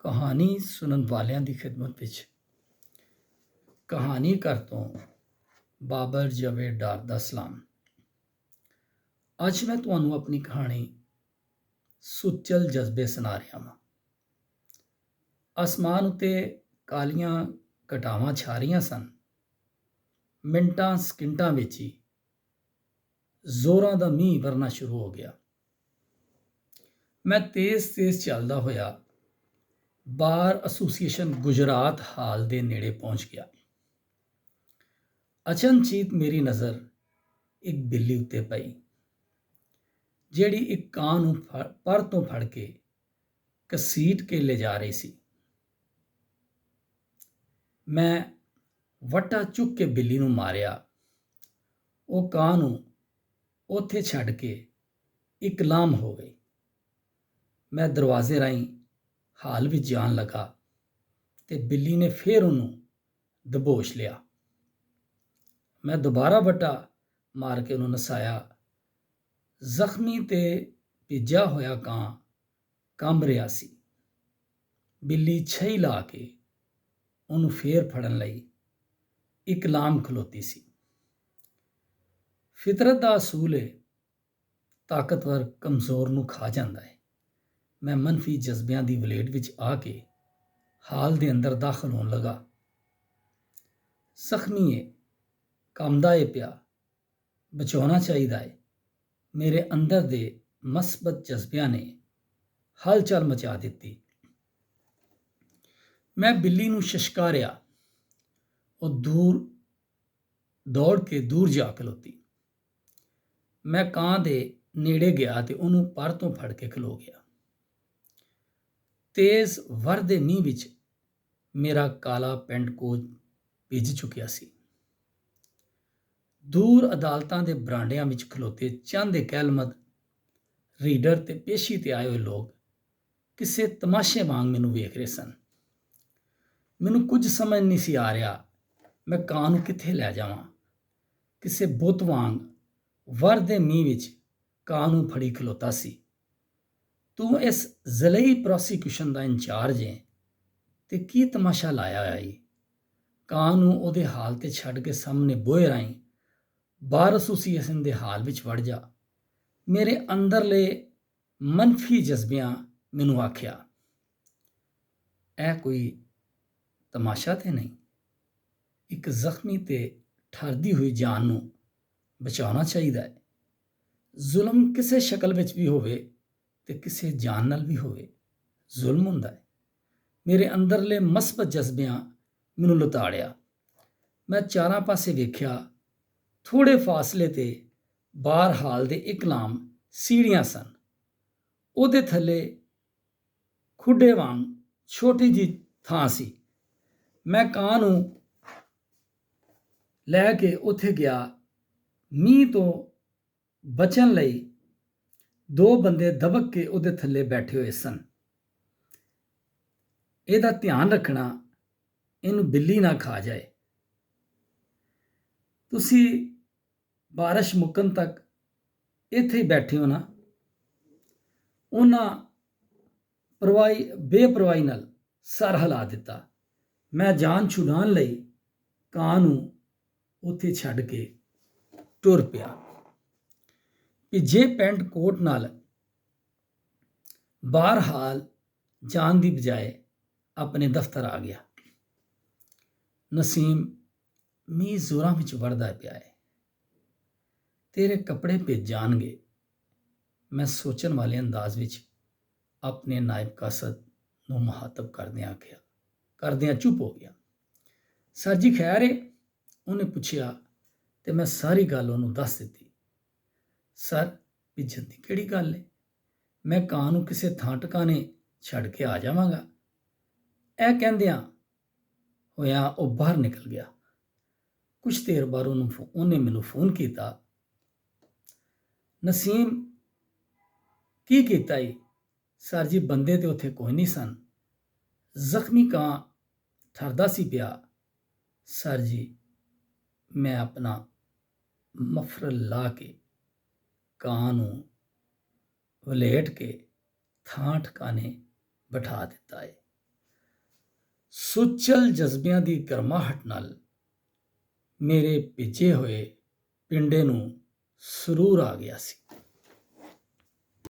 ਕਹਾਣੀ ਸੁਣਨ ਵਾਲਿਆਂ ਦੀ ਖਿਦਮਤ ਵਿੱਚ ਕਹਾਣੀ ਘਰ ਤੋਂ ਬਾਬਰ ਜਵੇਦ ਡਾਰ ਦਾ ਸਲਾਮ। ਅੱਜ ਮੈਂ ਤੁਹਾਨੂੰ ਆਪਣੀ ਕਹਾਣੀ ਸੁਚਲ ਜਜ਼ਬੇ ਸੁਣਾ ਰਿਹਾ ਹਾਂ। ਅਸਮਾਨ ਉੱਤੇ ਕਾਲੀਆਂ ਘਟਾਵਾਂ ਛਾ ਰਹੀਆਂ ਸਨ। ਮਿੰਟਾਂ ਸਕਿੰਟਾਂ ਵਿੱਚ ਹੀ ਜ਼ੋਰਾਂ ਦਾ ਮੀਂਹ ਵਰਨਾ ਸ਼ੁਰੂ ਹੋ ਗਿਆ। ਮੈਂ ਤੇਜ਼ ਚੱਲਦਾ ਹੋਇਆ ਬਾਰ ਐਸੋਸੀਏਸ਼ਨ ਗੁਜਰਾਤ ਹਾਲ ਦੇ ਨੇੜੇ ਪਹੁੰਚ ਗਿਆ। ਅਚਨਚੇਤ ਮੇਰੀ ਨਜ਼ਰ ਇੱਕ ਬਿੱਲੀ ਉੱਤੇ ਪਈ, ਜਿਹੜੀ ਇੱਕ ਕਾਂ ਨੂੰ ਪਰ ਤੋਂ ਫੜ ਕੇ ਘਸੀਟ ਕੇ ਲਿਜਾ ਰਹੀ ਸੀ। ਮੈਂ ਵੱਟਾ ਚੁੱਕ ਕੇ ਬਿੱਲੀ ਨੂੰ ਮਾਰਿਆ। ਉਹ ਕਾਂ ਨੂੰ ਉੱਥੇ ਛੱਡ ਕੇ ਇਕਲਾਮ ਹੋ ਗਈ। ਮੈਂ ਦਰਵਾਜ਼ੇ ਰਾਹੀਂ ਹਾਲ ਵਿੱਚ ਜਾਣ ਲੱਗਾ ਤੇ ਬਿੱਲੀ ਨੇ ਫੇਰ ਉਹਨੂੰ ਦਬੋਚ ਲਿਆ। ਮੈਂ ਦੁਬਾਰਾ ਵੱਟਾ ਮਾਰ ਕੇ ਉਹਨੂੰ ਨਸਾਇਆ। ਜ਼ਖਮੀ ਤੇ ਭਿੱਜਾ ਹੋਇਆ ਕਾਂ ਕੰਬ ਰਿਹਾ ਸੀ। ਬਿੱਲੀ ਛਈ ਲਾ ਕੇ ਉਹਨੂੰ ਫੇਰ ਫੜਨ ਲਈ ਇਕਲਾਮ ਖਲੋਤੀ ਸੀ। ਫਿਤਰਤ ਦਾ ਅਸੂਲ ਹੈ, ਤਾਕਤਵਰ ਕਮਜ਼ੋਰ ਨੂੰ ਖਾ ਜਾਂਦਾ ਹੈ। ਮੈਂ ਮਨਫੀ ਜਜ਼ਬਿਆਂ ਦੀ ਵਲੇਟ ਵਿੱਚ ਆ ਕੇ ਹਾਲ ਦੇ ਅੰਦਰ ਦਾਖਲ ਹੋਣ ਲੱਗਾ। ਜ਼ਖਮੀ ਹੈ, ਕੰਬਦਾ ਏ ਪਿਆ, ਬਚਾਉਣਾ ਚਾਹੀਦਾ ਹੈ। ਮੇਰੇ ਅੰਦਰ ਦੇ ਮਸਬਤ ਜਜ਼ਬਿਆਂ ਨੇ ਹਲਚਲ ਮਚਾ ਦਿੱਤੀ। ਮੈਂ ਬਿੱਲੀ ਨੂੰ ਸ਼ਸ਼ਕਾਰਿਆ। ਉਹ ਦੌੜ ਕੇ ਦੂਰ ਜਾ ਖਲੋਤੀ। ਮੈਂ ਕਾਂ ਦੇ ਨੇੜੇ ਗਿਆ ਤੇ ਉਹਨੂੰ ਪਰ ਤੋਂ ਫੜ ਕੇ ਖਲੋ ਗਿਆ। ਤੇਜ਼ ਵਰਦੇ ਮੀਂਹ ਵਿੱਚ ਮੇਰਾ ਕਾਲਾ ਪੈਂਟ ਕੋਟ ਭਿੱਜ ਚੁੱਕਿਆ ਸੀ। ਦੂਰ ਅਦਾਲਤਾਂ ਦੇ ਬਰਾਂਡਿਆਂ ਵਿੱਚ ਖਲੋਤੇ ਚੰਦ ਕੈਲਮਦ ਰੀਡਰ ਤੇ ਪੇਸ਼ੀ ਤੇ ਆਏ ਹੋਏ ਲੋਕ ਕਿਸੇ ਤਮਾਸ਼ੇ ਵਾਂਗ ਮੈਨੂੰ ਵੇਖ ਰਹੇ ਸਨ। ਮੈਨੂੰ ਕੁਝ ਸਮਝ ਨਹੀਂ ਸੀ ਆ ਰਿਹਾ, ਮੈਂ ਕਾਂ ਨੂੰ ਕਿੱਥੇ ਲੈ ਜਾਵਾਂ। ਕਿਸੇ ਬੁੱਤ ਵਾਂਗ ਵਰਦੇ ਮੀਂਹ ਵਿੱਚ ਕਾਂ ਨੂੰ ਫੜੀ ਖਲੋਤਾ ਸੀ। ਤੂੰ ਇਸ ਜ਼ਲਈ ਪ੍ਰੋਸੀਕਿਊਸ਼ਨ ਦਾ ਇੰਚਾਰਜ ਹੈ ਤੇ ਕੀ ਤਮਾਸ਼ਾ ਲਾਇਆ ਹੋਇਆ ਈ? ਕਾਂ ਨੂੰ ਉਹਦੇ ਹਾਲ ਤੇ ਛੱਡ ਕੇ ਸਾਹਮਣੇ ਬੋਏ ਰਾਹੀਂ ਬਾਰ ਐਸੋਸੀਏਸ਼ਨ ਦੇ ਹਾਲ ਵਿੱਚ ਵੜ ਜਾ। ਮੇਰੇ ਅੰਦਰਲੇ ਮਨਫੀ ਜਜ਼ਬਿਆਂ ਮੈਨੂੰ ਆਖਿਆ, ਇਹ ਕੋਈ ਤਮਾਸ਼ਾ ਤੇ ਨਹੀਂ। ਇੱਕ ਜ਼ਖਮੀ ਤੇ ਠਰਦੀ ਹੋਈ ਜਾਨ ਨੂੰ ਬਚਾਉਣਾ ਚਾਹੀਦਾ ਹੈ। ਜ਼ੁਲਮ ਕਿਸੇ ਸ਼ਕਲ ਵਿੱਚ ਵੀ ਹੋਵੇ ਤੇ ਕਿਸੇ ਜਾਨ ਨਾਲ ਵੀ ਹੋਵੇ, ਜ਼ੁਲਮ ਹੁੰਦਾ ਹੈ। ਮੇਰੇ ਅੰਦਰਲੇ ਮਸਬਤ ਜਜ਼ਬਿਆਂ ਮੈਨੂੰ ਲੁਤਾੜਿਆ। ਮੈਂ ਚਾਰਾਂ ਪਾਸੇ ਵੇਖਿਆ। ਥੋੜੇ ਫਾਸਲੇ ਤੇ ਬਾਹਰ ਹਾਲ ਦੇ ਇਕਲਾਮ ਸੀੜੀਆਂ ਸਨ। ਉਹਦੇ ਥੱਲੇ ਖੁੱਡੇ ਵਾਂਗ ਛੋਟੀ ਜਿਹੀ ਥਾਂ ਸੀ। ਮੈਂ ਕਾਂ ਨੂੰ ਲੈ ਕੇ ਉੱਥੇ ਗਿਆ। ਮੀਂਹ ਤੋਂ ਬਚਣ ਲਈ ਦੋ ਬੰਦੇ ਦਬਕ ਕੇ ਉਹਦੇ ਥੱਲੇ ਬੈਠੇ ਹੋਏ ਸਨ। ਇਹਦਾ ਧਿਆਨ ਰੱਖਣਾ, ਇਹਨੂੰ ਬਿੱਲੀ ਨਾ ਖਾ ਜਾਏ। ਤੁਸੀਂ ਬਾਰਿਸ਼ ਮੁੱਕਣ ਤੱਕ ਇੱਥੇ ਹੀ ਬੈਠੇ ਹੋ ਨਾ? ਉਹਨਾਂ ਬੇਪਰਵਾਹੀ ਨਾਲ ਸਰ ਹਿਲਾ ਦਿੱਤਾ। ਮੈਂ ਜਾਨ ਛੁਡਾਉਣ ਲਈ ਕਾਂ ਨੂੰ ਉੱਥੇ ਛੱਡ ਕੇ ਟੁਰ ਪਿਆ। ਭਿੱਜੇ ਪੈਂਟ ਕੋਟ ਨਾਲ ਬਾਹਰਹਾਲ ਜਾਣ ਦੀ ਬਜਾਏ ਆਪਣੇ ਦਫ਼ਤਰ ਆ ਗਿਆ। ਨਸੀਮ, ਮੀਂਹ ਜ਼ੋਰਾਂ ਵਿੱਚ ਵਰਦਾ ਪਿਆ ਹੈ। ਤੇਰੇ ਕੱਪੜੇ ਭਿੱਜ ਜਾਣਗੇ, ਮੈਂ ਸੋਚਣ ਵਾਲੇ ਅੰਦਾਜ਼ ਵਿੱਚ ਆਪਣੇ ਨਾਇਬ ਕਾਸਦ ਨੂੰ ਮੁਹਾਤਬ ਕਰਦਿਆਂ ਚੁੱਪ ਹੋ ਗਿਆ। ਸਰ ਜੀ ਖੈਰ ਏ? ਉਹਨੇ ਪੁੱਛਿਆ ਤੇ ਮੈਂ ਸਾਰੀ ਗੱਲ ਉਹਨੂੰ ਦੱਸ ਦਿੱਤੀ। ਸਰ, ਭਿੱਜਣ ਦੀ ਕਿਹੜੀ ਗੱਲ ਹੈ? ਮੈਂ ਕਾਂ ਨੂੰ ਕਿਸੇ ਥਾਂ ਟਿਕਾਣੇ ਛੱਡ ਕੇ ਆ ਜਾਵਾਂਗਾ। ਇਹ ਕਹਿੰਦਿਆਂ ਹੋਇਆ ਉਹ ਬਾਹਰ ਨਿਕਲ ਗਿਆ। ਕੁਝ ਦੇਰ ਬਾਅਦ ਉਹਨੇ ਮੈਨੂੰ ਫੋਨ ਕੀਤਾ। ਨਸੀਮ, ਕੀ ਕੀਤਾ ਈ? ਸਰ ਜੀ, ਬੰਦੇ ਤੇ ਉੱਥੇ ਕੋਈ ਨਹੀਂ ਸਨ। ਜ਼ਖਮੀ ਕਾਂ ਠਰਦਾ ਸੀ ਪਿਆ। ਸਰ ਜੀ, ਮੈਂ ਆਪਣਾ ਮਫਰਲ ਲਾ ਕੇ ਕਾਂ ਨੂੰ ਵਲੇਟ ਕੇ ਥਾਂ ਠਿਕਾਣੇ ਬਿਠਾ ਦਿੱਤਾ ਹੈ। ਸੁਚਲ ਜਜ਼ਬਿਆਂ ਦੀ ਗਰਮਾਹਟ ਨਾਲ ਮੇਰੇ ਭਿੱਜੇ ਹੋਏ ਪਿੰਡੇ ਨੂੰ ਸਰੂਰ ਆ ਗਿਆ ਸੀ।